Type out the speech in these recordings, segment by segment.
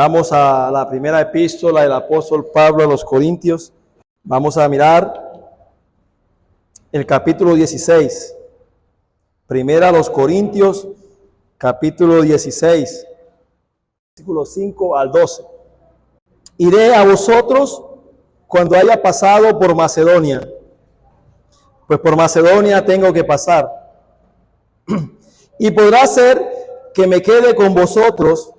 Vamos a la primera epístola del apóstol Pablo a los Corintios. Vamos a mirar el capítulo 16. Primera a los Corintios, capítulo 16, versículos 5 al 12. Iré a vosotros cuando haya pasado por Macedonia, pues por Macedonia tengo que pasar. Y podrá ser que me quede con vosotros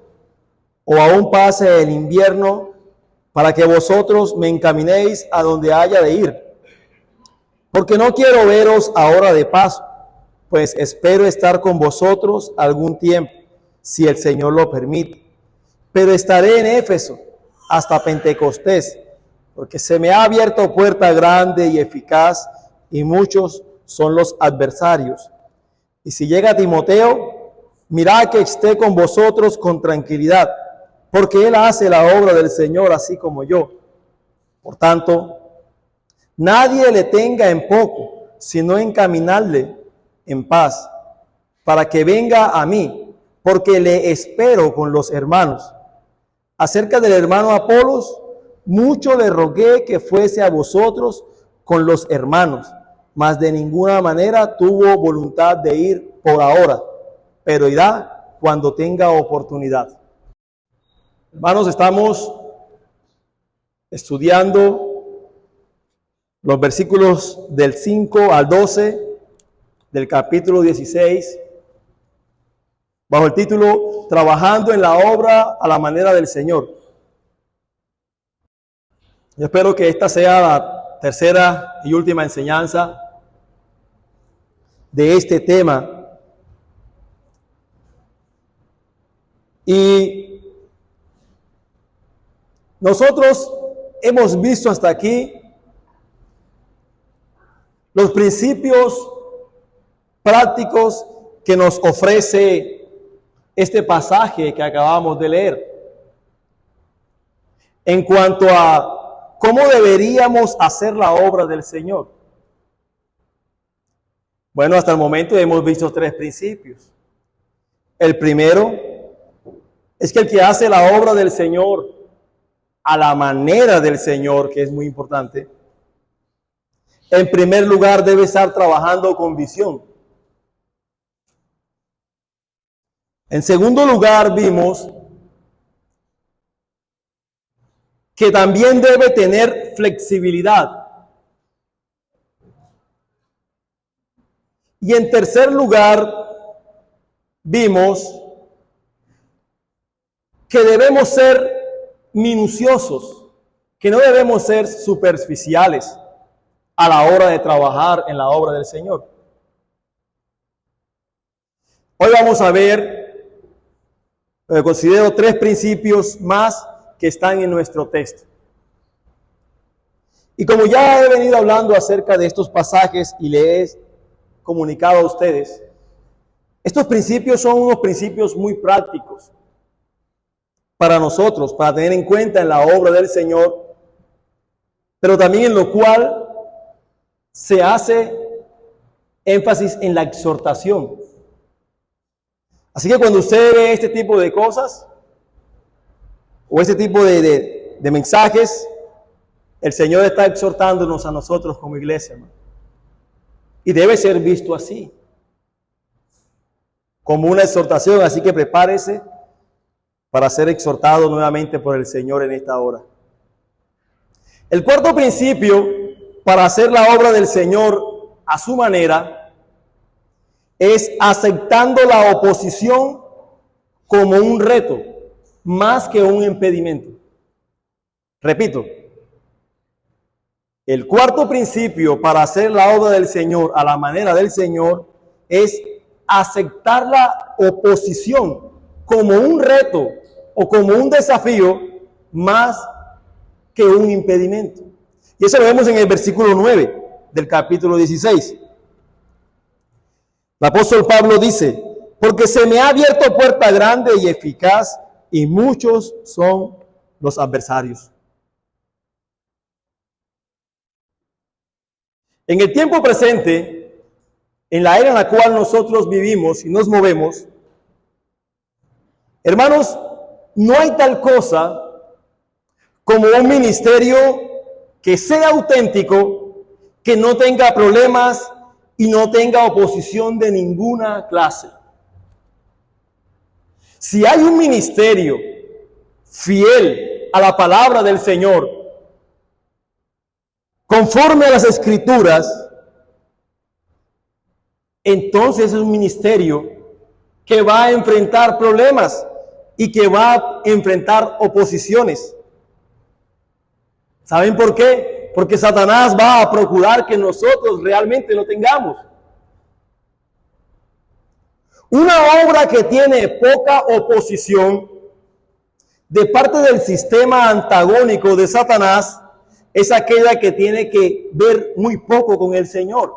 o aún pase el invierno para que vosotros me encaminéis a donde haya de ir. Porque no quiero veros ahora de paso, pues espero estar con vosotros algún tiempo, si el Señor lo permite. Pero estaré en Éfeso hasta Pentecostés, porque se me ha abierto puerta grande y eficaz, y muchos son los adversarios. Y si llega Timoteo, mirad que esté con vosotros con tranquilidad, porque él hace la obra del Señor así como yo. Por tanto, nadie le tenga en poco, sino encaminarle en paz, para que venga a mí, porque le espero con los hermanos. Acerca del hermano Apolos, mucho le rogué que fuese a vosotros con los hermanos, mas de ninguna manera tuvo voluntad de ir por ahora, pero irá cuando tenga oportunidad. Hermanos, estamos estudiando los versículos del 5 al 12 del capítulo 16, bajo el título Trabajando en la obra a la manera del Señor. Yo espero que esta sea la tercera y última enseñanza de este tema. Y nosotros hemos visto hasta aquí los principios prácticos que nos ofrece este pasaje que acabamos de leer en cuanto a cómo deberíamos hacer la obra del Señor. Bueno, hasta el momento hemos visto tres principios. El primero es que el que hace la obra del Señor a la manera del Señor, que es muy importante, en primer lugar debe estar trabajando con visión. En segundo lugar vimos que también debe tener flexibilidad. Y en tercer lugar vimos que debemos ser minuciosos, que no debemos ser superficiales a la hora de trabajar en la obra del Señor. Hoy vamos a ver, considero tres principios más que están en nuestro texto. Y como ya he venido hablando acerca de estos pasajes y les he comunicado a ustedes, estos principios son unos principios muy prácticos para nosotros, para tener en cuenta en la obra del Señor, pero también en lo cual se hace énfasis en la exhortación. Así que cuando usted ve este tipo de cosas o este tipo de mensajes, el Señor está exhortándonos a nosotros como iglesia, hermano. Y debe ser visto así, como una exhortación. Así que prepárese para ser exhortado nuevamente por el Señor en esta hora. El cuarto principio para hacer la obra del Señor a su manera es aceptando la oposición como un reto, más que un impedimento. Repito, el cuarto principio para hacer la obra del Señor a la manera del Señor es aceptar la oposición como un reto o como un desafío más que un impedimento. Y eso lo vemos en el versículo 9 del capítulo 16. El apóstol Pablo dice: porque se me ha abierto puerta grande y eficaz, y muchos son los adversarios. En el tiempo presente, en la era en la cual nosotros vivimos y nos movemos, hermanos, no hay tal cosa como un ministerio que sea auténtico, que no tenga problemas y no tenga oposición de ninguna clase. Si hay un ministerio fiel a la palabra del Señor, conforme a las Escrituras, entonces es un ministerio que va a enfrentar problemas y que va a enfrentar oposiciones. ¿Saben por qué? Porque Satanás va a procurar que nosotros realmente lo tengamos. Una obra que tiene poca oposición de parte del sistema antagónico de Satanás es aquella que tiene que ver muy poco con el Señor.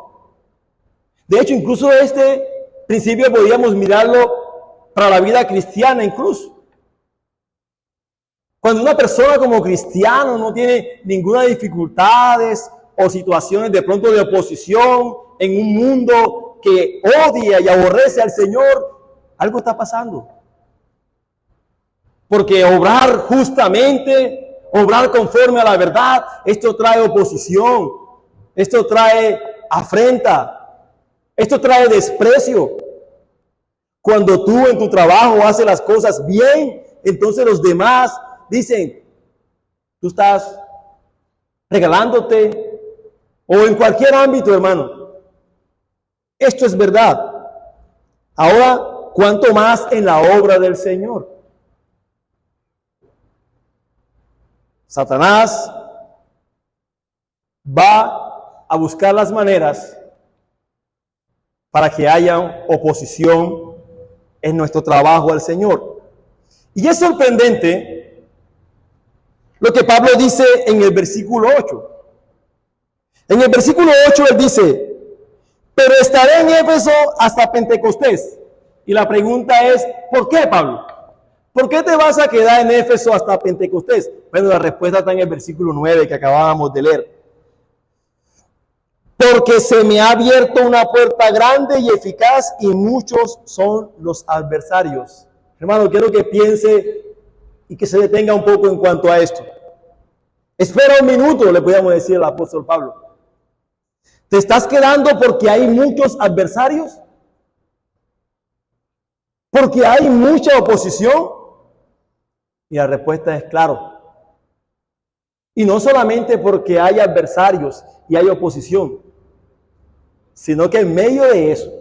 De hecho, incluso este principio podríamos mirarlo para la vida cristiana incluso. Cuando una persona como cristiano no tiene ninguna dificultades o situaciones de pronto de oposición en un mundo que odia y aborrece al Señor, algo está pasando. Porque obrar justamente, obrar conforme a la verdad, esto trae oposición, esto trae afrenta, esto trae desprecio. Cuando tú en tu trabajo haces las cosas bien, entonces los demás dicen, tú estás regalándote, o en cualquier ámbito, hermano. Esto es verdad. Ahora, ¿cuánto más en la obra del Señor? Satanás va a buscar las maneras para que haya oposición en nuestro trabajo al Señor. Y es sorprendente lo que Pablo dice en el versículo 8. En el versículo 8 él dice, pero estaré en Éfeso hasta Pentecostés. Y la pregunta es, ¿por qué, Pablo? ¿Por qué te vas a quedar en Éfeso hasta Pentecostés? Bueno, la respuesta está en el versículo 9 que acabábamos de leer. Porque se me ha abierto una puerta grande y eficaz y muchos son los adversarios. Hermano, quiero que piense y que se detenga un poco en cuanto a esto. Espera un minuto, le podríamos decir al apóstol Pablo. ¿Te estás quedando porque hay muchos adversarios? ¿Porque hay mucha oposición? Y la respuesta es claro. Y no solamente porque hay adversarios y hay oposición, sino que en medio de eso,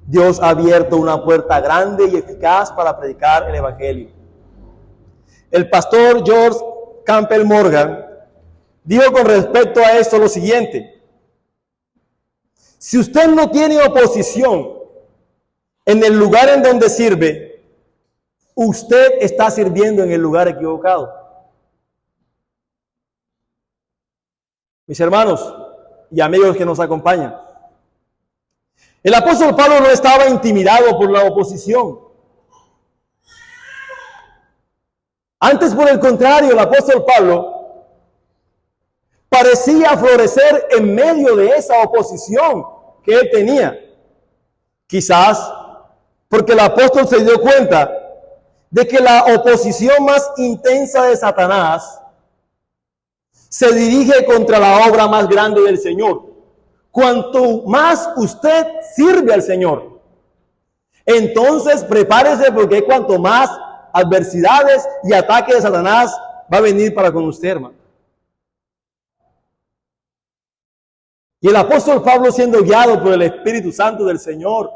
Dios ha abierto una puerta grande y eficaz para predicar el Evangelio. El pastor George Campbell Morgan dijo con respecto a esto lo siguiente: si usted no tiene oposición en el lugar en donde sirve, usted está sirviendo en el lugar equivocado. Mis hermanos y amigos que nos acompañan, el apóstol Pablo no estaba intimidado por la oposición. Antes, por el contrario, el apóstol Pablo parecía florecer en medio de esa oposición que él tenía. Quizás porque el apóstol se dio cuenta de que la oposición más intensa de Satanás se dirige contra la obra más grande del Señor. Cuanto más usted sirve al Señor, entonces prepárese, porque cuanto más adversidades y ataques de Satanás va a venir para con usted, hermano. Y el apóstol Pablo, siendo guiado por el Espíritu Santo del Señor,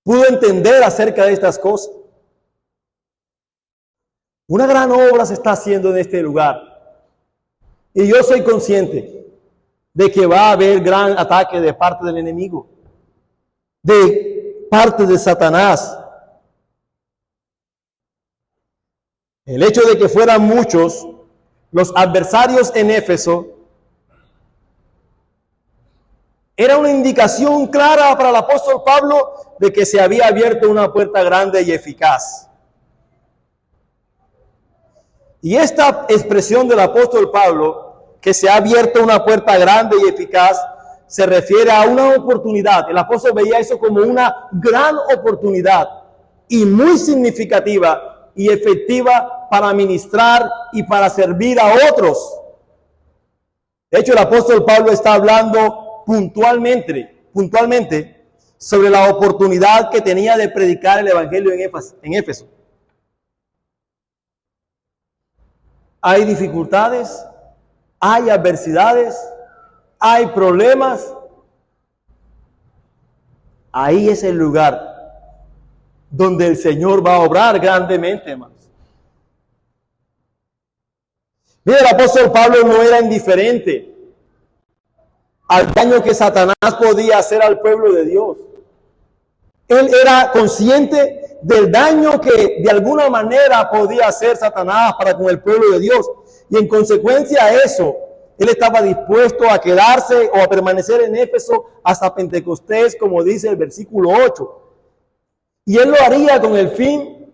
pudo entender acerca de estas cosas. Una gran obra se está haciendo en este lugar. Y yo soy consciente de que va a haber gran ataque de parte del enemigo, de parte de Satanás. El hecho de que fueran muchos los adversarios en Éfeso era una indicación clara para el apóstol Pablo de que se había abierto una puerta grande y eficaz. Y esta expresión del apóstol Pablo, que se ha abierto una puerta grande y eficaz, se refiere a una oportunidad. El apóstol veía eso como una gran oportunidad y muy significativa y efectiva para ministrar y para servir a otros. De hecho, el apóstol Pablo está hablando puntualmente sobre la oportunidad que tenía de predicar el evangelio en Éfeso. Hay dificultades, hay adversidades, hay problemas. Ahí es el lugar donde el Señor va a obrar grandemente, hermanos. Mira, el apóstol Pablo no era indiferente al daño que Satanás podía hacer al pueblo de Dios. Él era consciente del daño que de alguna manera podía hacer Satanás para con el pueblo de Dios. Y en consecuencia a eso, él estaba dispuesto a quedarse o a permanecer en Éfeso hasta Pentecostés, como dice el versículo 8. Y él lo haría con el fin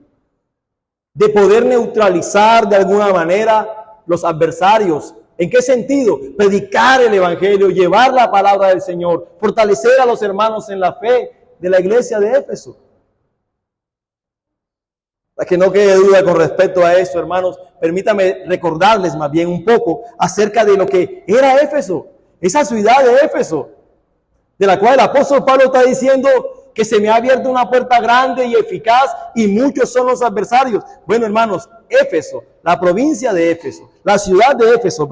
de poder neutralizar de alguna manera los adversarios. ¿En qué sentido? Predicar el evangelio, llevar la palabra del Señor, fortalecer a los hermanos en la fe de la iglesia de Éfeso. Para que no quede duda con respecto a eso, hermanos, permítame recordarles más bien un poco acerca de lo que era Éfeso, esa ciudad de Éfeso, de la cual el apóstol Pablo está diciendo que se me ha abierto una puerta grande y eficaz y muchos son los adversarios. Bueno, hermanos, Éfeso, la provincia de Éfeso, la ciudad de Éfeso,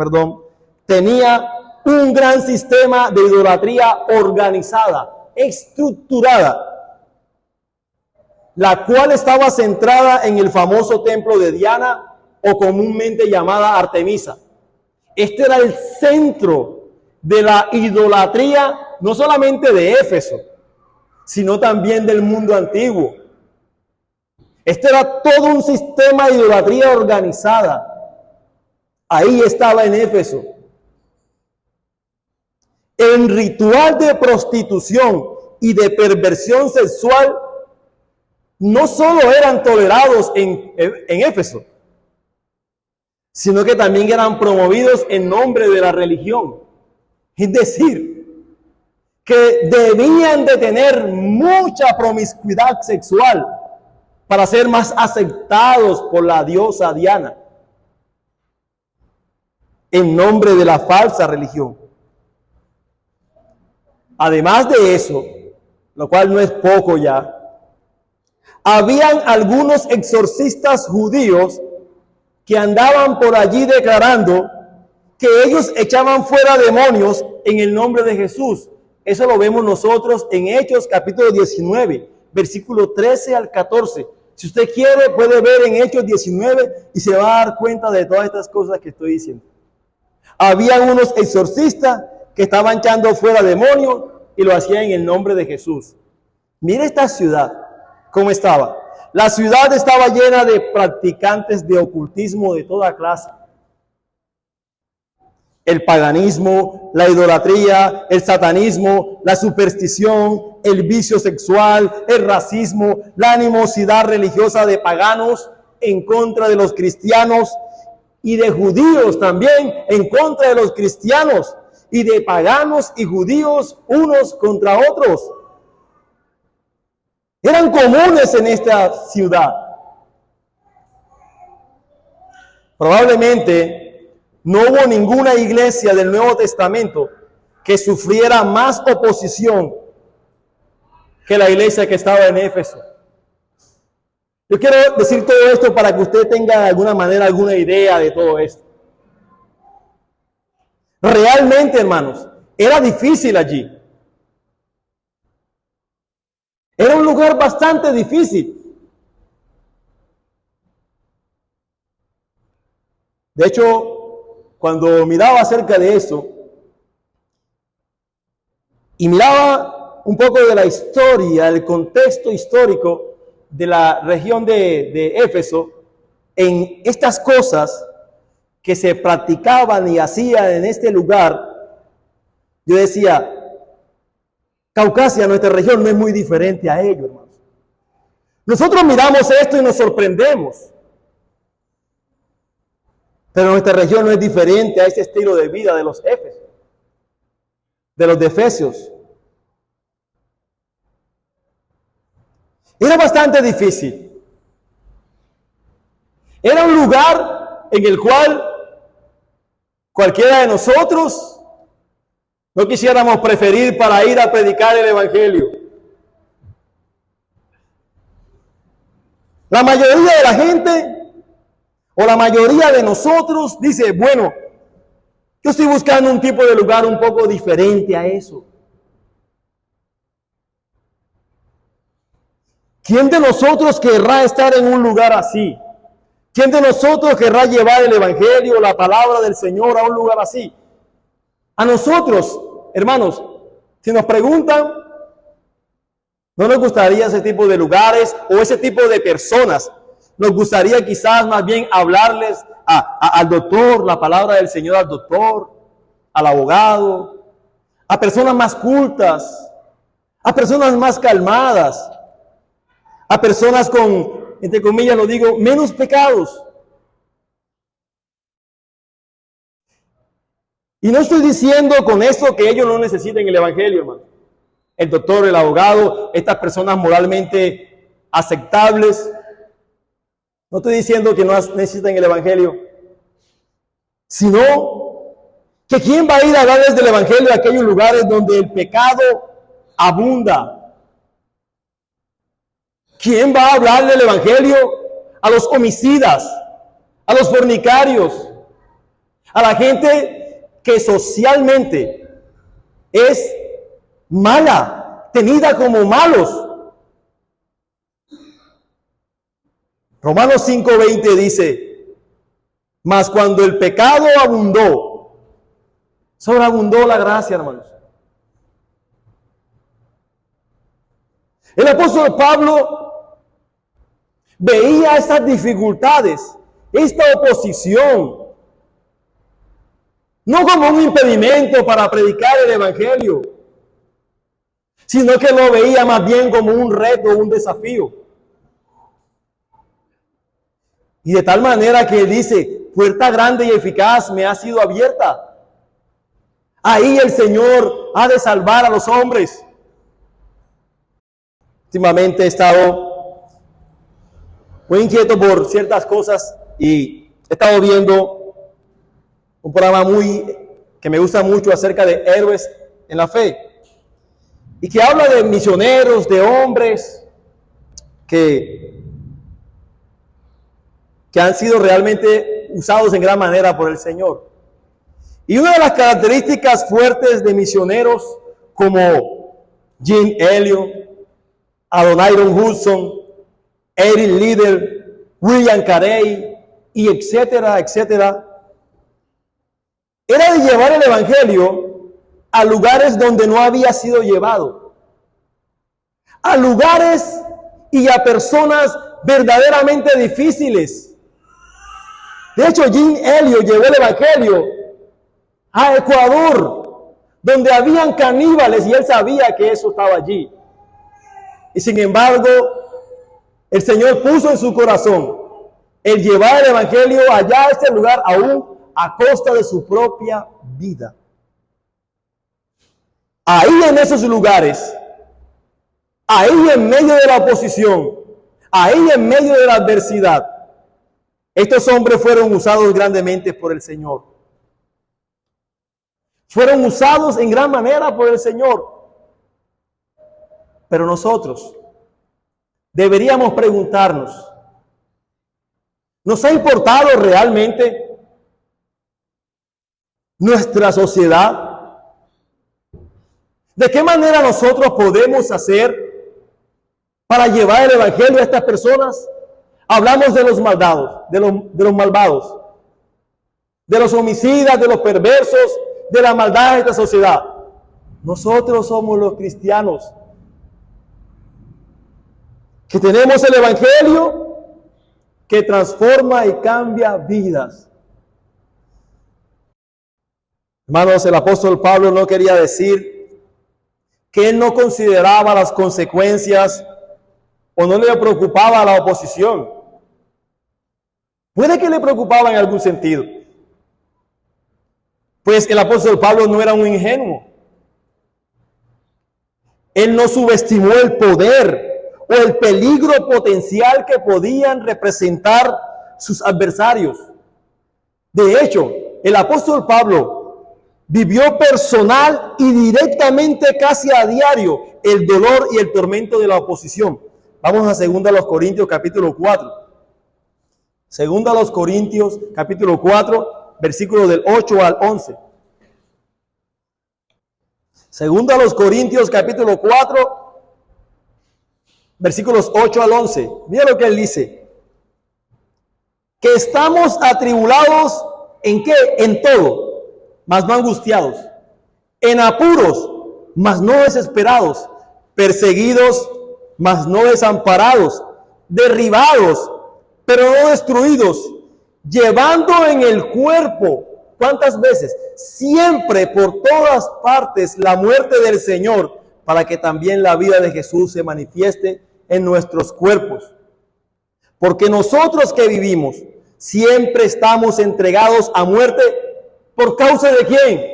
tenía un gran sistema de idolatría organizada, estructurada, la cual estaba centrada en el famoso templo de Diana o comúnmente llamada Artemisa. Este era el centro de la idolatría, no solamente de Éfeso, sino también del mundo antiguo. Este era todo un sistema de idolatría organizada. Ahí estaba en Éfeso. En ritual de prostitución y de perversión sexual no solo eran tolerados en Éfeso, sino que también eran promovidos en nombre de la religión. Es decir, que debían de tener mucha promiscuidad sexual para ser más aceptados por la diosa Diana, en nombre de la falsa religión. Además de eso, lo cual no es poco ya, habían algunos exorcistas judíos que andaban por allí declarando que ellos echaban fuera demonios en el nombre de Jesús. Eso lo vemos nosotros en Hechos capítulo 19, versículo 13 al 14. Si usted quiere, puede ver en Hechos 19 y se va a dar cuenta de todas estas cosas que estoy diciendo. Habían unos exorcistas que estaban echando fuera demonios y lo hacían en el nombre de Jesús. Mire esta ciudad, cómo estaba. La ciudad estaba llena de practicantes de ocultismo de toda clase. El paganismo, la idolatría, el satanismo, la superstición, el vicio sexual, el racismo, la animosidad religiosa de paganos en contra de los cristianos y de judíos también en contra de los cristianos y de paganos y judíos unos contra otros. Eran comunes en esta ciudad. Probablemente no hubo ninguna iglesia del Nuevo Testamento que sufriera más oposición que la iglesia que estaba en Éfeso. Yo quiero decir todo esto para que usted tenga de alguna manera alguna idea de todo esto. Realmente, hermanos, era difícil allí. Era un lugar bastante difícil. De hecho, cuando miraba acerca de eso y miraba un poco de la historia, el contexto histórico de la región de Éfeso, en estas cosas que se practicaban y hacían en este lugar, yo decía, Caucasia, nuestra región, no es muy diferente a ello, hermanos. Nosotros miramos esto y nos sorprendemos. Pero nuestra región no es diferente a ese estilo de vida de los Éfesos, de los de Efesios. Era bastante difícil. Era un lugar en el cual cualquiera de nosotros no quisiéramos preferir para ir a predicar el evangelio. La mayoría de la gente o la mayoría de nosotros dice, bueno, yo estoy buscando un tipo de lugar un poco diferente a eso. ¿Quién de nosotros querrá estar en un lugar así? ¿Quién de nosotros querrá llevar el evangelio, la palabra del Señor a un lugar así? A nosotros, hermanos, si nos preguntan, ¿no nos gustaría ese tipo de lugares o ese tipo de personas? Nos gustaría quizás más bien hablarles al doctor, la palabra del Señor al doctor, al abogado, a personas más cultas, a personas más calmadas, a personas con, entre comillas lo digo, menos pecados. Y no estoy diciendo con esto que ellos no necesiten el evangelio, hermano. El doctor, el abogado, estas personas moralmente aceptables. No estoy diciendo que no necesitan el evangelio, sino que quién va a ir a hablarles del evangelio a aquellos lugares donde el pecado abunda. ¿Quién va a hablar del evangelio a los homicidas, a los fornicarios, a la gente que socialmente es mala, tenida como malos? Romanos 5:20 dice, mas cuando el pecado abundó, sobreabundó la gracia, hermanos. El apóstol Pablo veía estas dificultades, esta oposición, no como un impedimento para predicar el evangelio, sino que lo veía más bien como un reto, un desafío. Y de tal manera que él dice, puerta grande y eficaz me ha sido abierta. Ahí el Señor ha de salvar a los hombres. Últimamente he estado muy inquieto por ciertas cosas y he estado viendo un programa que me gusta mucho acerca de héroes en la fe. Y que habla de misioneros, de hombres que han sido realmente usados en gran manera por el Señor. Y una de las características fuertes de misioneros como Jim Elliot, Adoniram Hudson, Eric Liddell, William Carey, y etcétera, etcétera, era de llevar el evangelio a lugares donde no había sido llevado, a lugares y a personas verdaderamente difíciles. De hecho, Jim Elliot llevó el evangelio a Ecuador, donde habían caníbales y él sabía que eso estaba allí. Y sin embargo, el Señor puso en su corazón el llevar el evangelio allá a este lugar, aún a costa de su propia vida. Ahí en esos lugares, ahí en medio de la oposición, ahí en medio de la adversidad, estos hombres fueron usados grandemente por el Señor. Fueron usados en gran manera por el Señor. Pero nosotros deberíamos preguntarnos, ¿nos ha importado realmente nuestra sociedad? ¿De qué manera nosotros podemos hacer para llevar el evangelio a estas personas? Hablamos de los malvados, de los malvados, de los homicidas, de los perversos, de la maldad de esta sociedad. Nosotros somos los cristianos que tenemos el evangelio que transforma y cambia vidas. Hermanos, el apóstol Pablo no quería decir que él no consideraba las consecuencias o no le preocupaba la oposición. Puede que le preocupaba en algún sentido, pues el apóstol Pablo no era un ingenuo. Él no subestimó el poder o el peligro potencial que podían representar sus adversarios. De hecho, el apóstol Pablo vivió personal y directamente, casi a diario, el dolor y el tormento de la oposición. Vamos a 2 Corintios capítulo 4. 2 Corintios capítulo 4, versículos del 8 al 11. 2 Corintios capítulo 4, versículos 8 al 11. Mira lo que él dice. Que estamos atribulados ¿en qué? En todo, mas no angustiados. En apuros, mas no desesperados. Perseguidos, mas no desamparados. Derribados, pero no destruidos. Llevando en el cuerpo, ¿cuántas veces? Siempre, por todas partes, la muerte del Señor, para que también la vida de Jesús se manifieste en nuestros cuerpos. Porque nosotros que vivimos, siempre estamos entregados a muerte. ¿Por causa de quién?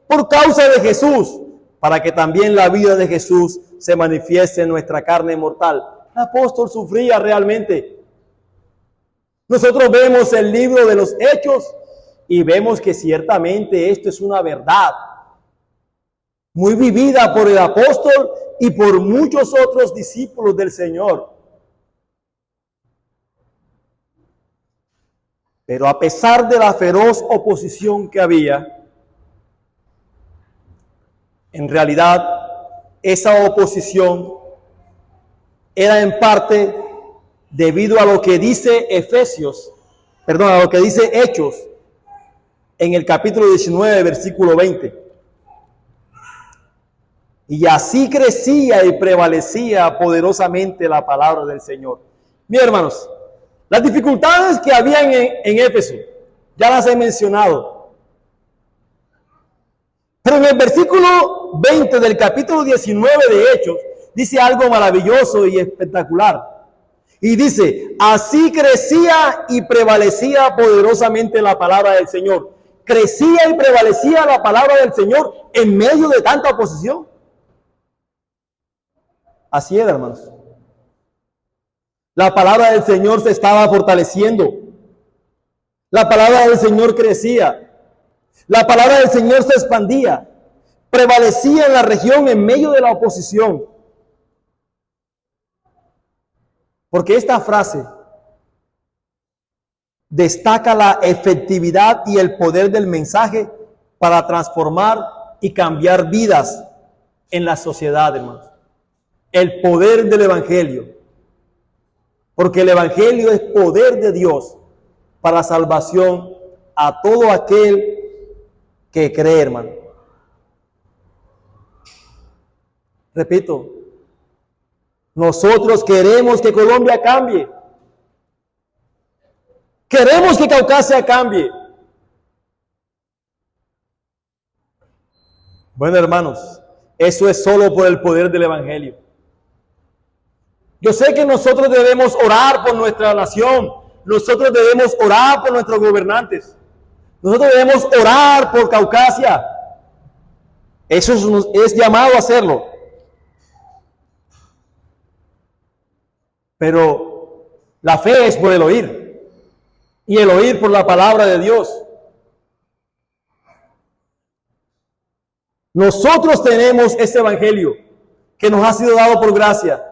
Por causa de Jesús, para que también la vida de Jesús se manifieste en nuestra carne mortal. El apóstol sufría realmente. Nosotros vemos el libro de los Hechos y vemos que ciertamente esto es una verdad muy vivida por el apóstol y por muchos otros discípulos del Señor. Pero a pesar de la feroz oposición que había, en realidad esa oposición era en parte debido a lo que dice a lo que dice Hechos en el capítulo 19, versículo 20. Y así crecía y prevalecía poderosamente la palabra del Señor. Mis hermanos, las dificultades que habían en Éfeso, ya las he mencionado. Pero en el versículo 20 del capítulo 19 de Hechos, dice algo maravilloso y espectacular. Y dice, así crecía y prevalecía poderosamente la palabra del Señor. Crecía y prevalecía la palabra del Señor en medio de tanta oposición. Así era, hermanos. La palabra del Señor se estaba fortaleciendo. La palabra del Señor crecía. La palabra del Señor se expandía. Prevalecía en la región en medio de la oposición. Porque esta frase destaca la efectividad y el poder del mensaje para transformar y cambiar vidas en la sociedad, hermanos. El poder del Evangelio. Porque el Evangelio es poder de Dios para salvación a todo aquel que cree, hermano. Repito, nosotros queremos que Colombia cambie. Queremos que Caucasia cambie. Bueno, hermanos, eso es solo por el poder del Evangelio. Yo sé que nosotros debemos orar por nuestra nación. Nosotros debemos orar por nuestros gobernantes. Nosotros debemos orar por Caucasia. Eso es llamado a hacerlo. Pero la fe es por el oír. Y el oír por la palabra de Dios. Nosotros tenemos este evangelio que nos ha sido dado por gracia.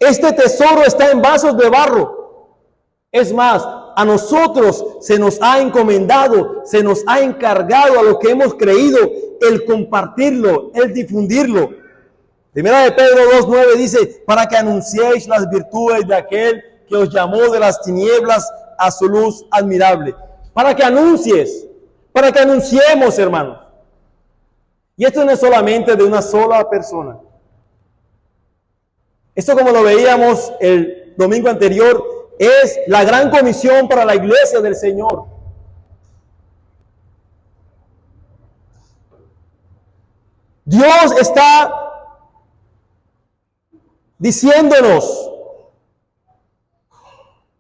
Este tesoro está en vasos de barro. Es más, a nosotros se nos ha encomendado, se nos ha encargado a los que hemos creído el compartirlo, el difundirlo. Primera de Pedro 2:9 dice, para que anunciéis las virtudes de aquel que os llamó de las tinieblas a su luz admirable. Para que anuncies, para que anunciemos, hermanos. Y esto no es solamente de una sola persona. Esto, como lo veíamos el domingo anterior, es la gran comisión para la iglesia del Señor. Dios está diciéndonos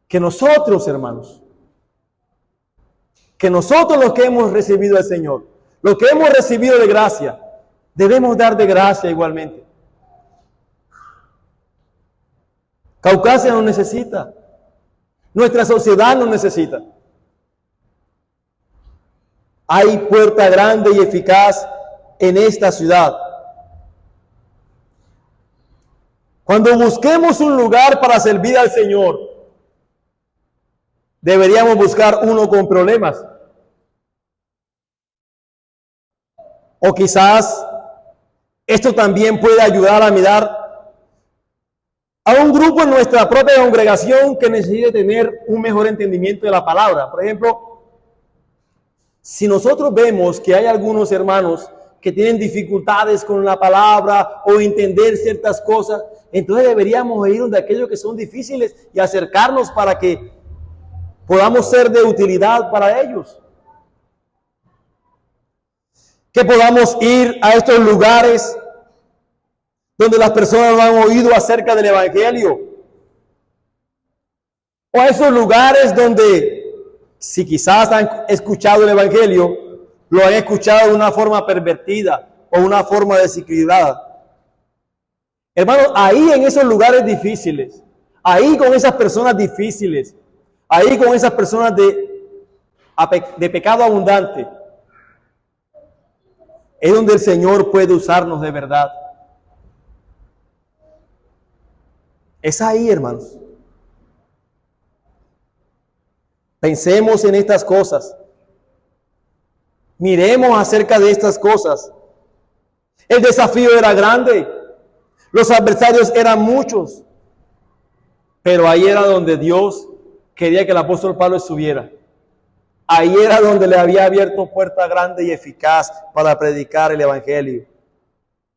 que nosotros, hermanos, que nosotros los que hemos recibido al Señor, los que hemos recibido de gracia, debemos dar de gracia igualmente. Caucasia nos necesita. Nuestra sociedad nos necesita. Hay puerta grande y eficaz en esta ciudad. Cuando busquemos un lugar para servir al Señor, deberíamos buscar uno con problemas. O quizás esto también puede ayudar a mirar a un grupo en nuestra propia congregación que necesite tener un mejor entendimiento de la palabra. Por ejemplo, si nosotros vemos que hay algunos hermanos que tienen dificultades con la palabra o entender ciertas cosas, entonces deberíamos ir donde aquellos que son difíciles y acercarnos para que podamos ser de utilidad para ellos. Que podamos ir a estos lugares donde las personas no han oído acerca del Evangelio. O a esos lugares donde, si quizás han escuchado el Evangelio, lo han escuchado de una forma pervertida o una forma desequilibrada. Hermanos, ahí en esos lugares difíciles, ahí con esas personas difíciles, ahí con esas personas de pecado abundante, es donde el Señor puede usarnos de verdad. Es ahí, hermanos. Pensemos en estas cosas. Miremos acerca de estas cosas. El desafío era grande. Los adversarios eran muchos. Pero ahí era donde Dios quería que el apóstol Pablo estuviera. Ahí era donde le había abierto puerta grande y eficaz para predicar el Evangelio.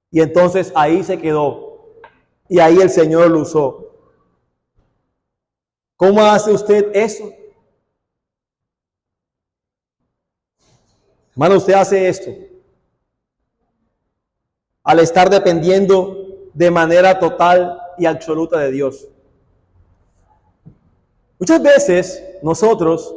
Y entonces ahí se quedó. Y ahí el Señor lo usó. ¿Cómo hace usted eso? Hermano, usted hace esto al estar dependiendo de manera total y absoluta de Dios. Muchas veces nosotros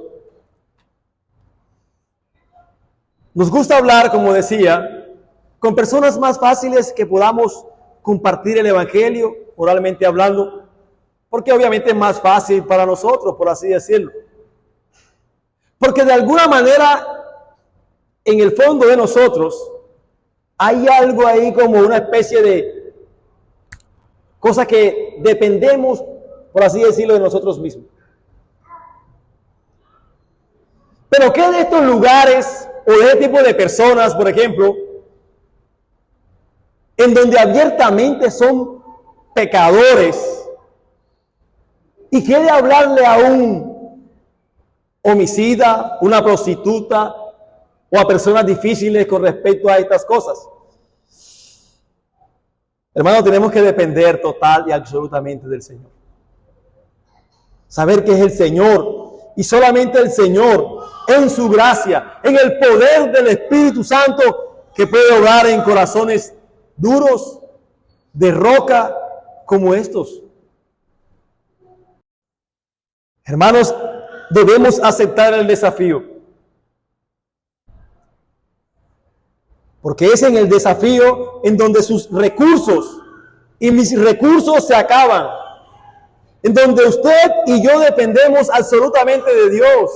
nos gusta hablar, como decía, con personas más fáciles que podamos compartir el Evangelio, oralmente hablando, porque obviamente es más fácil para nosotros, por así decirlo. Porque de alguna manera, en el fondo de nosotros, hay algo ahí como una especie de cosa que dependemos, por así decirlo, de nosotros mismos. Pero ¿qué de estos lugares o de este tipo de personas, por ejemplo, en donde abiertamente son pecadores? ¿Y qué de hablarle a un homicida, una prostituta o a personas difíciles con respecto a estas cosas? Hermano, tenemos que depender total y absolutamente del Señor. Saber que es el Señor y solamente el Señor, en su gracia, en el poder del Espíritu Santo, que puede obrar en corazones duros, de roca, como estos. Hermanos, debemos aceptar el desafío. Porque es en el desafío en donde sus recursos y mis recursos se acaban. En donde usted y yo dependemos absolutamente de Dios.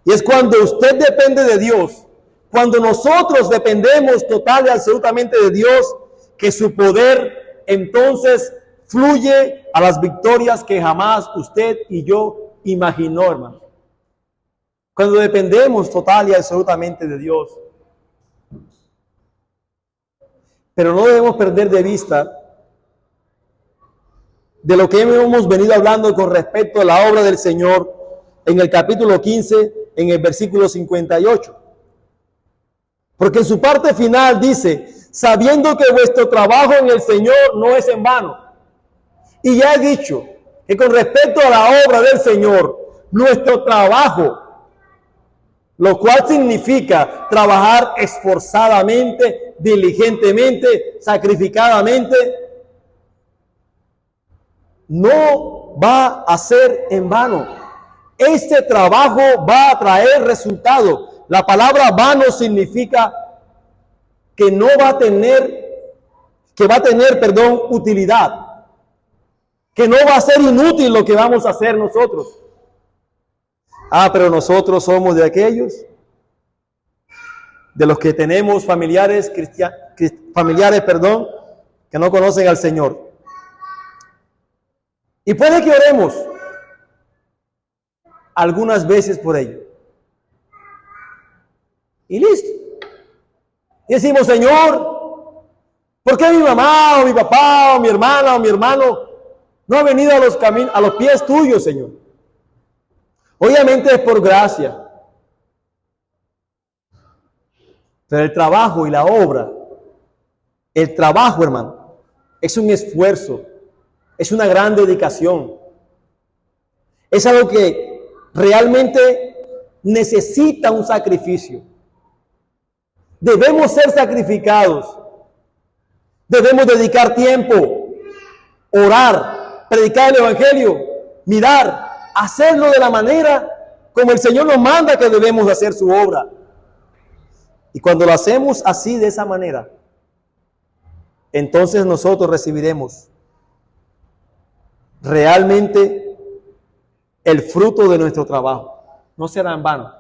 Y es cuando usted depende de Dios, cuando nosotros dependemos total y absolutamente de Dios, que su poder entonces fluye a las victorias que jamás usted y yo imaginó, hermano. Cuando dependemos total y absolutamente de Dios. Pero no debemos perder de vista de lo que hemos venido hablando con respecto a la obra del Señor en el capítulo 15, en el versículo 58. Porque en su parte final dice, sabiendo que vuestro trabajo en el Señor no es en vano. Y ya he dicho que con respecto a la obra del Señor, nuestro trabajo, lo cual significa trabajar esforzadamente, diligentemente, sacrificadamente, no va a ser en vano. Este trabajo va a traer resultado. La palabra vano significa que no va a tener, que va a tener, utilidad. que no va a ser inútil lo que vamos a hacer nosotros. Pero nosotros somos de aquellos, de los que tenemos familiares que no conocen al Señor. Y puede que oremos algunas veces por ello. Y listo. Y decimos, Señor, ¿por qué mi mamá o mi papá o mi hermana o mi hermano no ha venido a los pies tuyos, Señor? Obviamente es por gracia. Pero el trabajo y la obra, el trabajo, hermano, es un esfuerzo, es una gran dedicación. Es algo que realmente necesita un sacrificio. Debemos ser sacrificados. Debemos dedicar tiempo, orar, predicar el Evangelio, mirar, hacerlo de la manera como el Señor nos manda que debemos hacer su obra. Y cuando lo hacemos así, de esa manera, entonces nosotros recibiremos realmente el fruto de nuestro trabajo. No será en vano.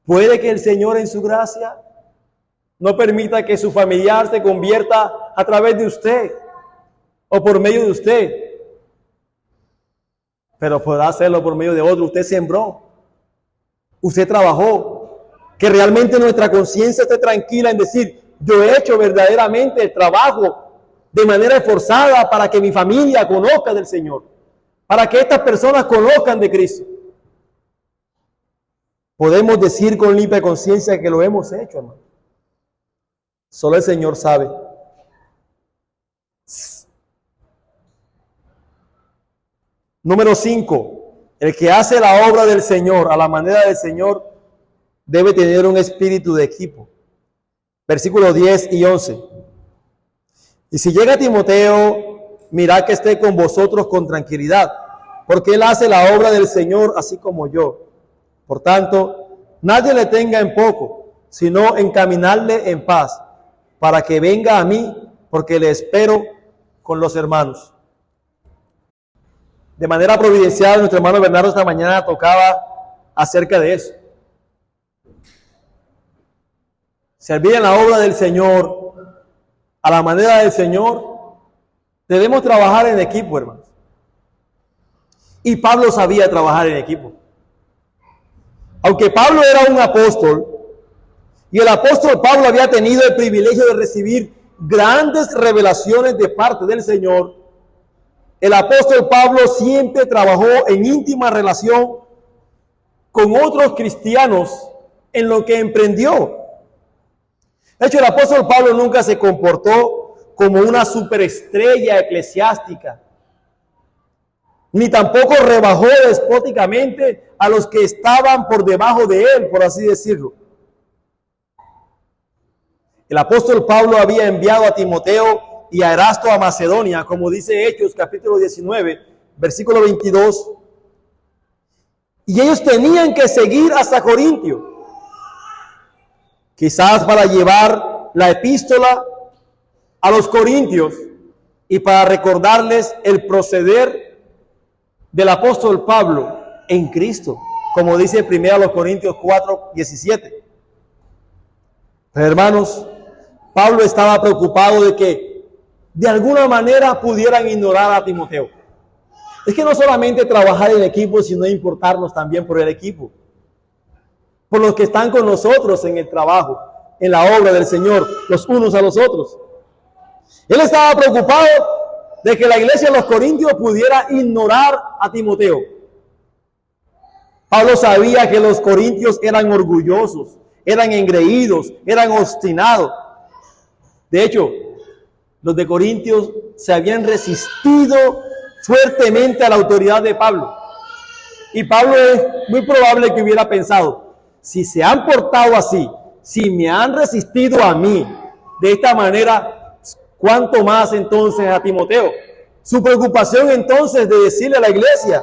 Puede que el Señor en su gracia no permita que su familiar se convierta a través de usted o por medio de usted, pero podrá hacerlo por medio de otro. Usted sembró, usted trabajó. Que realmente nuestra conciencia esté tranquila en decir, yo he hecho verdaderamente el trabajo de manera esforzada para que mi familia conozca del Señor, para que estas personas conozcan de Cristo. Podemos decir con limpia conciencia que lo hemos hecho, hermano. Solo el Señor sabe. Número 5. El que hace la obra del Señor a la manera del Señor debe tener un espíritu de equipo. Versículos 10 y 11. Y si llega Timoteo, mirad que esté con vosotros con tranquilidad, porque él hace la obra del Señor así como yo. Por tanto, nadie le tenga en poco, sino encaminarle en paz, para que venga a mí, porque le espero con los hermanos. De manera providencial, nuestro hermano Bernardo esta mañana tocaba acerca de eso. Servir en la obra del Señor, a la manera del Señor, debemos trabajar en equipo, hermanos. Y Pablo sabía trabajar en equipo. Aunque Pablo era un apóstol, y el apóstol Pablo había tenido el privilegio de recibir grandes revelaciones de parte del Señor, el apóstol Pablo siempre trabajó en íntima relación con otros cristianos en lo que emprendió. De hecho, el apóstol Pablo nunca se comportó como una superestrella eclesiástica, ni tampoco rebajó despóticamente a los que estaban por debajo de él, por así decirlo. El apóstol Pablo había enviado a Timoteo y a Erasto a Macedonia, como dice Hechos capítulo 19, versículo 22. Y ellos tenían que seguir hasta Corintio, quizás para llevar la epístola a los corintios y para recordarles el proceder del apóstol Pablo en Cristo, como dice 1 Corintios 4, 17. Pero hermanos, Pablo estaba preocupado de que de alguna manera pudieran ignorar a Timoteo. Es que no solamente trabajar en equipo, sino importarnos también por el equipo, por los que están con nosotros en el trabajo, en la obra del Señor, los unos a los otros. Él estaba preocupado de que la iglesia de los Corintios pudiera ignorar a Timoteo. Pablo sabía que los corintios eran orgullosos, eran engreídos, eran obstinados. De hecho, los de Corintios se habían resistido fuertemente a la autoridad de Pablo. Y Pablo es muy probable que hubiera pensado, si se han portado así, si me han resistido a mí de esta manera, ¿cuánto más entonces a Timoteo? Su preocupación entonces de decirle a la iglesia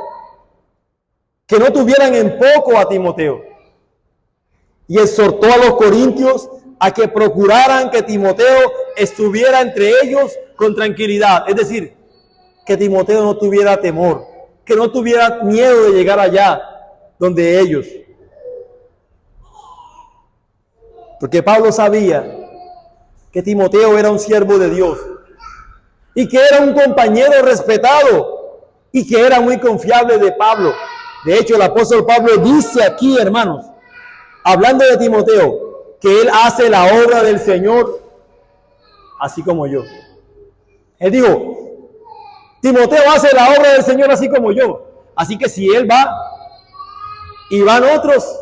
que no tuvieran en poco a Timoteo. Y exhortó a los corintios a que procuraran que Timoteo estuviera entre ellos con tranquilidad. Es decir, que Timoteo no tuviera temor, que no tuviera miedo de llegar allá donde ellos. Porque Pablo sabía que Timoteo era un siervo de Dios y que era un compañero respetado y que era muy confiable de Pablo. De hecho, el apóstol Pablo dice aquí, hermanos, hablando de Timoteo, que él hace la obra del Señor así como yo. Él dijo, Timoteo hace la obra del Señor así como yo. Así que si él va y van otros,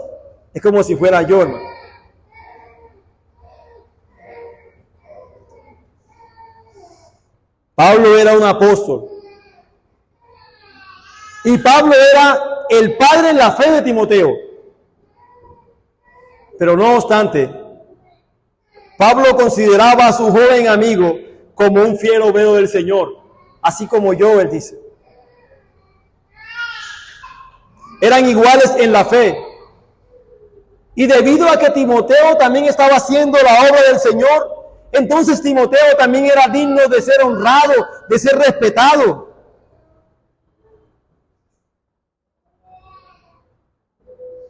es como si fuera yo, hermano. Pablo era un apóstol. Y Pablo era el padre en la fe de Timoteo. Pero no obstante, Pablo consideraba a su joven amigo como un fiel obrero del Señor, así como yo, él dice. Eran iguales en la fe. Y debido a que Timoteo también estaba haciendo la obra del Señor, entonces Timoteo también era digno de ser honrado, de ser respetado.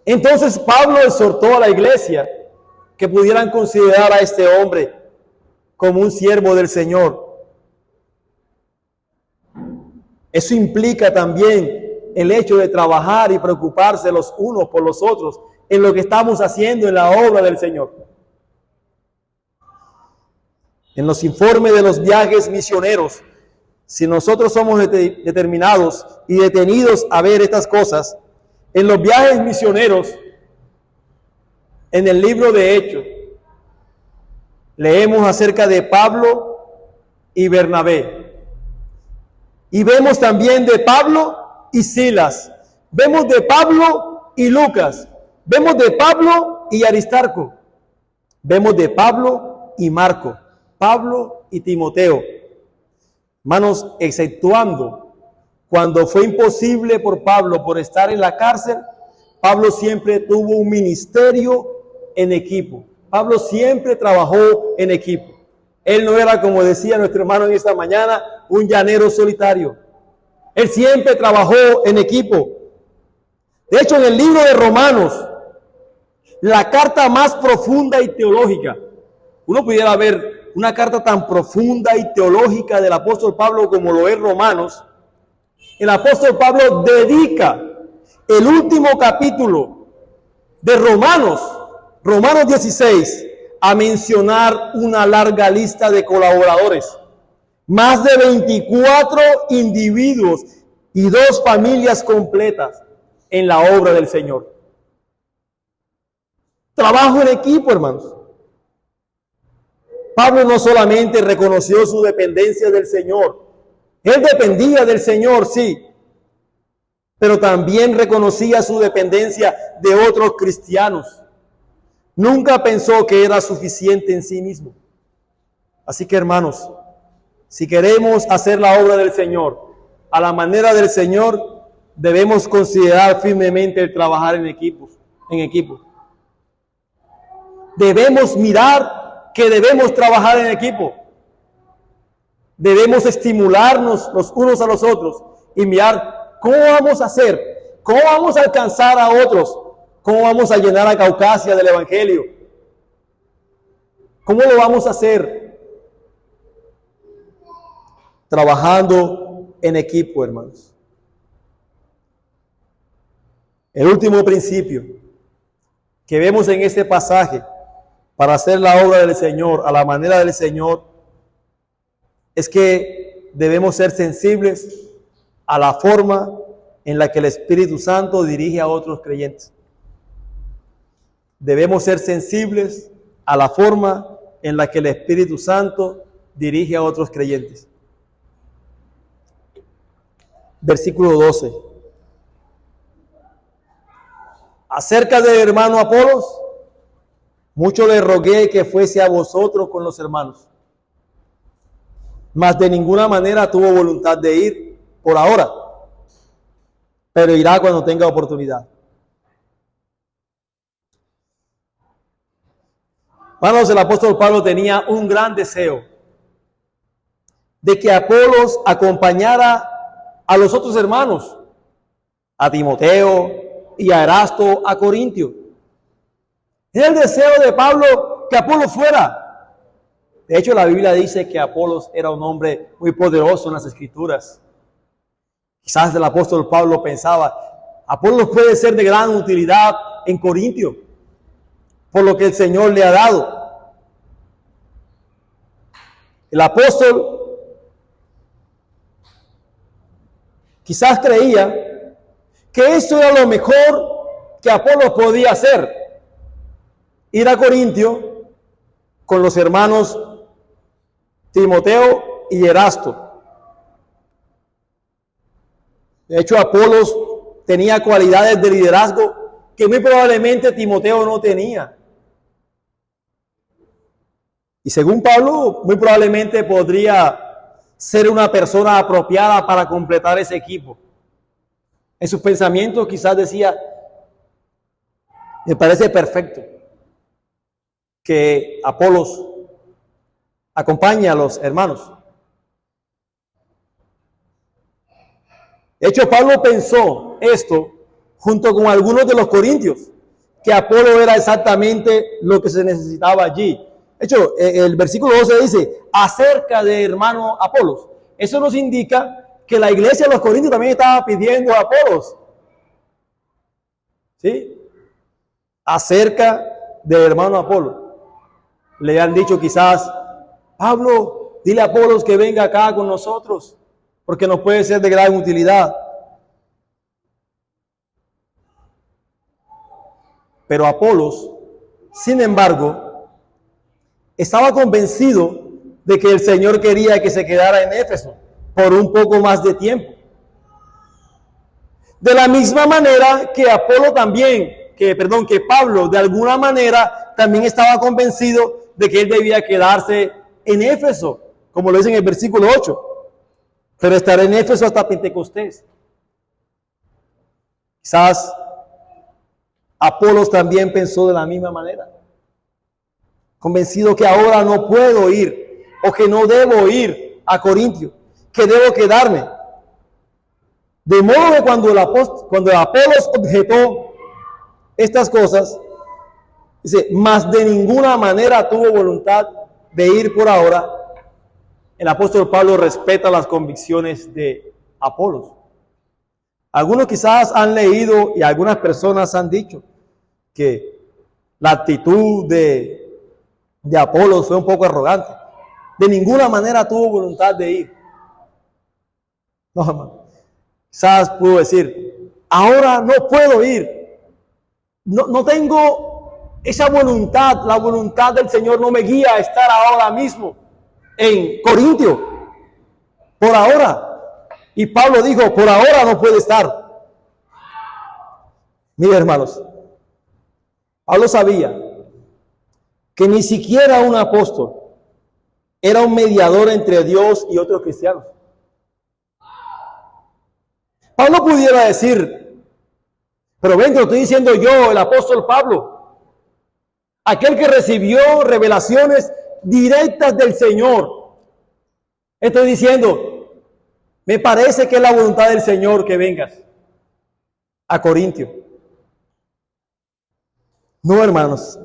Entonces Pablo exhortó a la iglesia que pudieran considerar a este hombre como un siervo del Señor. Eso implica también el hecho de trabajar y preocuparse los unos por los otros en lo que estamos haciendo en la obra del Señor. En los informes de los viajes misioneros, si nosotros somos determinados y detenidos a ver estas cosas, en los viajes misioneros, en el libro de Hechos, leemos acerca de Pablo y Bernabé. Y vemos también de Pablo y Silas. Vemos de Pablo y Lucas. Vemos de Pablo y Aristarco. Vemos de Pablo y Marco. Pablo y Timoteo. Hermanos, exceptuando cuando fue imposible por Pablo por estar en la cárcel, Pablo siempre tuvo un ministerio en equipo. Pablo siempre trabajó en equipo. Él no era, como decía nuestro hermano en esta mañana, un llanero solitario. Él siempre trabajó en equipo. De hecho, en el libro de Romanos, la carta más profunda y teológica, uno pudiera ver una carta tan profunda y teológica del apóstol Pablo como lo es Romanos. El apóstol Pablo dedica el último capítulo de Romanos 16, a mencionar una larga lista de colaboradores. Más de 24 individuos y 2 familias completas en la obra del Señor. Trabajo en equipo, hermanos. Pablo no solamente reconoció su dependencia del Señor. Él dependía del Señor, sí, pero también reconocía su dependencia de otros cristianos. Nunca pensó que era suficiente en sí mismo. Así que, hermanos, si queremos hacer la obra del Señor a la manera del Señor, debemos considerar firmemente el trabajar en equipo. Debemos mirar que debemos trabajar en equipo. Debemos estimularnos los unos a los otros y mirar cómo vamos a hacer, cómo vamos a alcanzar a otros, cómo vamos a llenar a Caucasia del Evangelio. ¿Cómo lo vamos a hacer? Trabajando en equipo, hermanos. El último principio que vemos en este pasaje para hacer la obra del Señor a la manera del Señor es que debemos ser sensibles a la forma en la que el Espíritu Santo dirige a otros creyentes. Debemos ser sensibles a la forma en la que el Espíritu Santo dirige a otros creyentes. Versículo 12. Acerca del hermano Apolos, mucho le rogué que fuese a vosotros con los hermanos, mas de ninguna manera tuvo voluntad de ir por ahora, pero irá cuando tenga oportunidad. Hermanos, el apóstol Pablo tenía un gran deseo de que Apolos acompañara a los otros hermanos, a Timoteo y a Erasto a Corintio. Era el deseo de Pablo que Apolos fuera. De hecho, la Biblia dice que Apolos era un hombre muy poderoso en las Escrituras. Quizás el apóstol Pablo pensaba, Apolos puede ser de gran utilidad en Corintio, por lo que el Señor le ha dado. El apóstol quizás creía que eso era lo mejor que Apolos podía hacer, ir a Corintio con los hermanos Timoteo y Erasto. De hecho, Apolos tenía cualidades de liderazgo que muy probablemente Timoteo no tenía. Y según Pablo, muy probablemente podría ser una persona apropiada para completar ese equipo. En sus pensamientos quizás decía, me parece perfecto que Apolos acompañe a los hermanos. De hecho, Pablo pensó esto junto con algunos de los corintios, que Apolo era exactamente lo que se necesitaba allí. De hecho, el versículo 12 dice, acerca de hermano Apolos. Eso nos indica que la iglesia de los corintios también estaba pidiendo a Apolos. ¿Sí? Acerca de hermano Apolo. Le han dicho quizás, Pablo, dile a Apolos que venga acá con nosotros, porque nos puede ser de gran utilidad. Pero Apolos, sin embargo, estaba convencido de que el Señor quería que se quedara en Éfeso por un poco más de tiempo. De la misma manera que que Pablo de alguna manera también estaba convencido de que él debía quedarse en Éfeso, como lo dice en el versículo 8. Pero estaré en Éfeso hasta Pentecostés. Quizás Apolos también pensó de la misma manera, convencido que ahora no puedo ir o que no debo ir a Corintio, que debo quedarme. De modo que cuando Apolos objetó estas cosas, dice, mas de ninguna manera tuvo voluntad de ir por ahora. El apóstol Pablo respeta las convicciones de Apolos. Algunos quizás han leído y algunas personas han dicho que la actitud de Apolos fue un poco arrogante. De ninguna manera tuvo voluntad de ir. No, hermano. Quizás pudo decir, ahora no puedo ir. No tengo esa voluntad. La voluntad del Señor no me guía a estar ahora mismo en Corintio. Por ahora. Y Pablo dijo, por ahora no puede estar. Mira, hermanos, Pablo sabía que ni siquiera un apóstol era un mediador entre Dios y otros cristianos. Pablo pudiera decir, pero ven, te lo estoy diciendo yo, el apóstol Pablo, aquel que recibió revelaciones directas del Señor. Estoy diciendo, me parece que es la voluntad del Señor que vengas a Corintio. No, hermanos.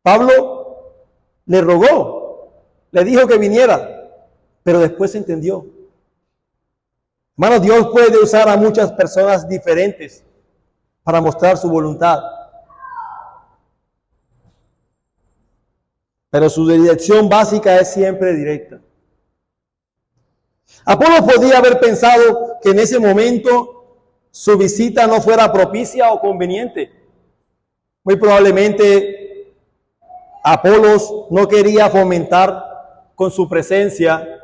Pablo le rogó, le dijo que viniera, pero después entendió. Hermanos, Dios puede usar a muchas personas diferentes para mostrar su voluntad. Pero su dirección básica es siempre directa. Apolo podía haber pensado que en ese momento su visita no fuera propicia o conveniente. Muy probablemente Apolos no quería fomentar con su presencia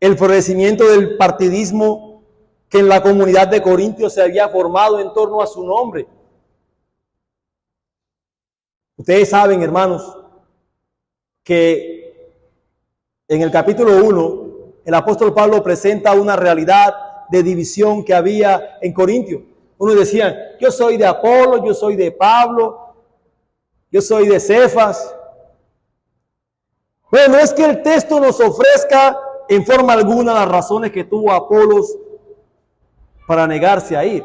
el florecimiento del partidismo que en la comunidad de Corintios se había formado en torno a su nombre. Ustedes saben, hermanos, que en el capítulo 1 el apóstol Pablo presenta una realidad de división que había en Corintio. Unos decían, yo soy de Apolo, yo soy de Pablo, yo soy de Cefas. Bueno, no es que el texto nos ofrezca en forma alguna las razones que tuvo Apolos para negarse a ir.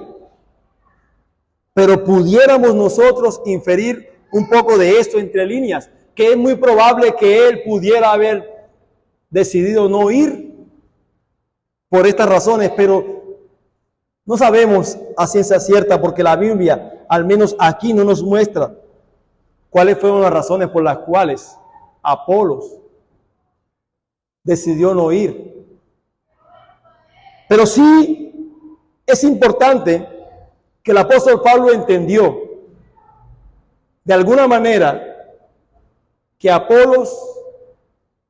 Pero pudiéramos nosotros inferir un poco de esto entre líneas, que es muy probable que él pudiera haber decidido no ir por estas razones, pero no sabemos a ciencia cierta porque la Biblia, al menos aquí, no nos muestra cuáles fueron las razones por las cuales Apolos decidió no ir. Pero sí es importante que el apóstol Pablo entendió de alguna manera que Apolos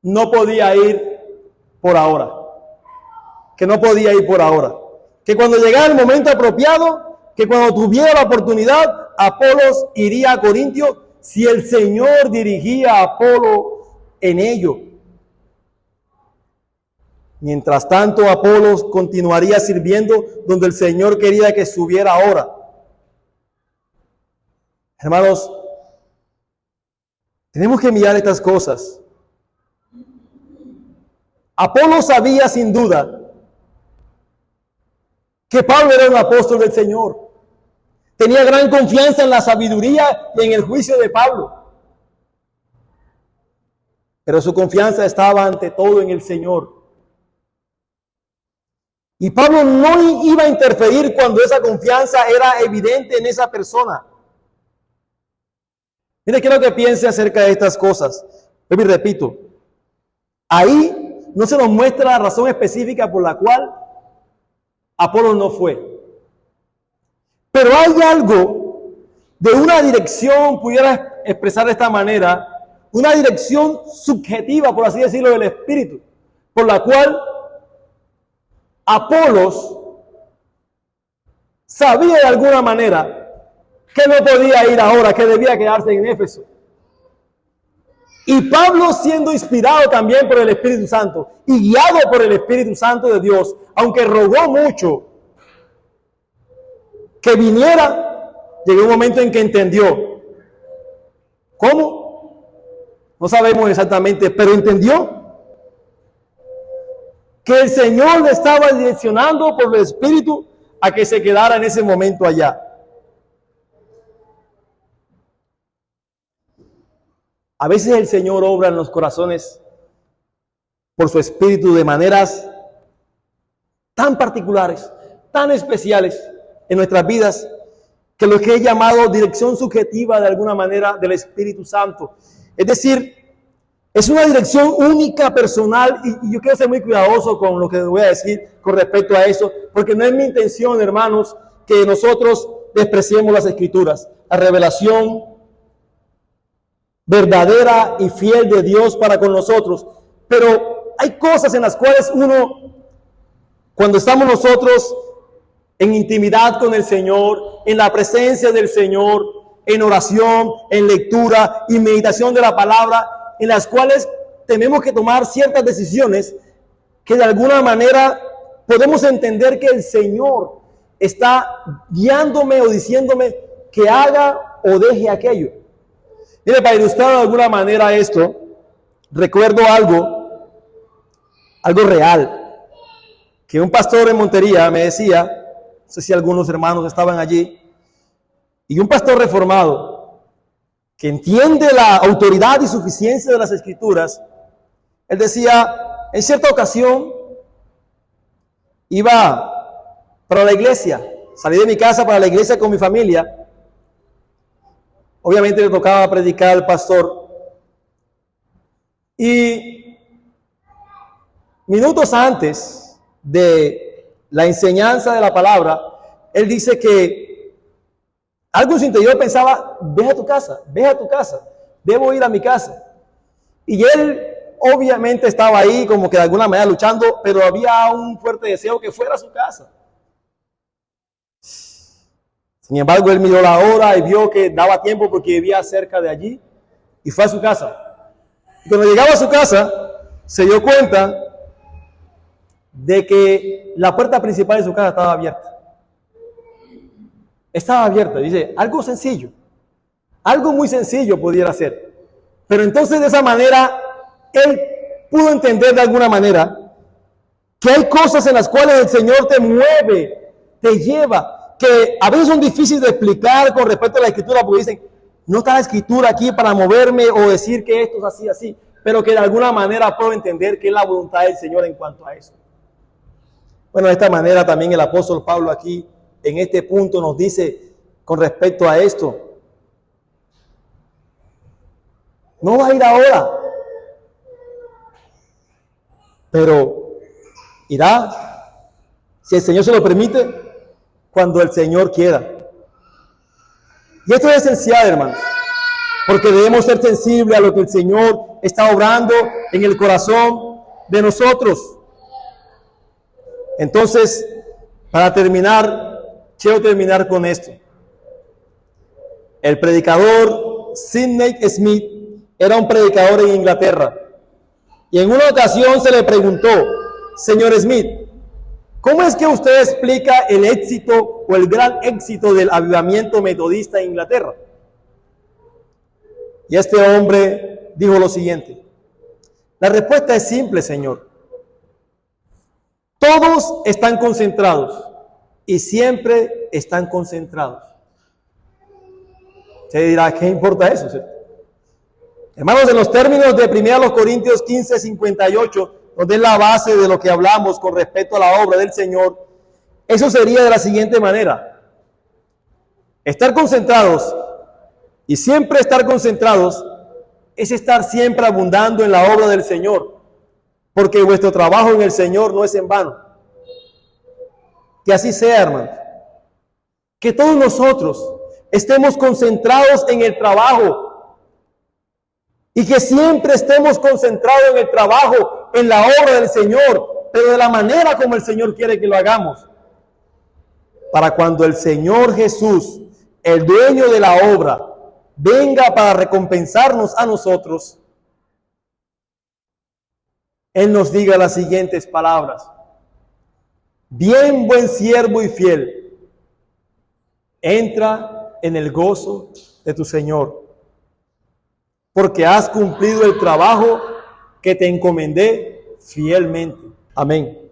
no podía ir por ahora, que no podía ir por ahora, que cuando llegara el momento apropiado, que cuando tuviera la oportunidad, Apolos iría a Corintio si el Señor dirigía a Apolo en ello. Mientras tanto, Apolos continuaría sirviendo donde el Señor quería que estuviera ahora. Hermanos, tenemos que mirar estas cosas. Apolos sabía sin duda que Pablo era un apóstol del Señor. Tenía gran confianza en la sabiduría y en el juicio de Pablo. Pero su confianza estaba ante todo en el Señor. Y Pablo no iba a interferir cuando esa confianza era evidente en esa persona. Mire, quiero que piense acerca de estas cosas. Y repito, ahí no se nos muestra la razón específica por la cual Apolo no fue. Pero hay algo de una dirección, pudiera expresar de esta manera, una dirección subjetiva, por así decirlo, del Espíritu, por la cual Apolos sabía de alguna manera que no podía ir ahora, que debía quedarse en Éfeso. Y Pablo, siendo inspirado también por el Espíritu Santo y guiado por el Espíritu Santo de Dios, aunque rogó mucho que viniera, llegó un momento en que entendió. ¿Cómo? No sabemos exactamente, pero entendió que el Señor le estaba direccionando por el Espíritu a que se quedara en ese momento allá. A veces el Señor obra en los corazones por su Espíritu de maneras tan particulares, tan especiales en nuestras vidas, que lo que he llamado dirección subjetiva de alguna manera del Espíritu Santo. Es decir, es una dirección única, personal, y yo quiero ser muy cuidadoso con lo que voy a decir con respecto a eso, porque no es mi intención, hermanos, que nosotros despreciemos las Escrituras, la revelación verdadera y fiel de Dios para con nosotros. Pero hay cosas en las cuales uno, cuando estamos nosotros en intimidad con el Señor, en la presencia del Señor, en oración, en lectura y meditación de la palabra, en las cuales tenemos que tomar ciertas decisiones que de alguna manera podemos entender que el Señor está guiándome o diciéndome que haga o deje aquello. Mire, para ilustrar de alguna manera esto, recuerdo algo real, que un pastor en Montería me decía, no sé si algunos hermanos estaban allí, y un pastor reformado, que entiende la autoridad y suficiencia de las Escrituras, él decía, en cierta ocasión, iba para la iglesia, salí de mi casa para la iglesia con mi familia. Obviamente le tocaba predicar al pastor. Y minutos antes de la enseñanza de la palabra, él dice que algo en su interior pensaba, ve a tu casa, debo ir a mi casa. Y él obviamente estaba ahí como que de alguna manera luchando, pero había un fuerte deseo que fuera a su casa. Sin embargo, él miró la hora y vio que daba tiempo porque vivía cerca de allí y fue a su casa. Y cuando llegaba a su casa, se dio cuenta de que la puerta principal de su casa estaba abierta. Estaba abierta, dice, algo sencillo, algo muy sencillo pudiera ser. Pero entonces de esa manera, él pudo entender de alguna manera Que hay cosas en las cuales el Señor te mueve, te lleva, que a veces son difíciles de explicar con respecto a la Escritura, porque dicen, no está la Escritura aquí para moverme o decir que esto es así, así, pero que de alguna manera puedo entender que es la voluntad del Señor en cuanto a eso. Bueno, de esta manera también el apóstol Pablo aquí, en este punto, nos dice con respecto a esto, no va a ir ahora, pero irá, si el Señor se lo permite, cuando el Señor quiera. Y esto es esencial, hermanos, porque debemos ser sensibles a lo que el Señor está obrando en el corazón de nosotros. Entonces, para terminar, quiero terminar con esto. El predicador Sidney Smith era un predicador en Inglaterra. Y en una ocasión se le preguntó, señor Smith, ¿cómo es que usted explica el éxito o el gran éxito del avivamiento metodista en Inglaterra? Y este hombre dijo lo siguiente, la respuesta es simple, señor. Todos están concentrados y siempre están concentrados. Usted dirá, ¿qué importa eso? Hermanos, en los términos de 1 Corintios 15, 58, donde es la base de lo que hablamos con respecto a la obra del Señor, eso sería de la siguiente manera. Estar concentrados y siempre estar concentrados es estar siempre abundando en la obra del Señor, porque vuestro trabajo en el Señor no es en vano. Que así sea, hermanos. Que todos nosotros estemos concentrados en el trabajo y que siempre estemos concentrados en el trabajo, en la obra del Señor, pero de la manera como el Señor quiere que lo hagamos. Para cuando el Señor Jesús, el dueño de la obra, venga para recompensarnos a nosotros, Él nos diga las siguientes palabras. Bien, buen siervo y fiel, entra en el gozo de tu Señor, porque has cumplido el trabajo que te encomendé fielmente. Amén.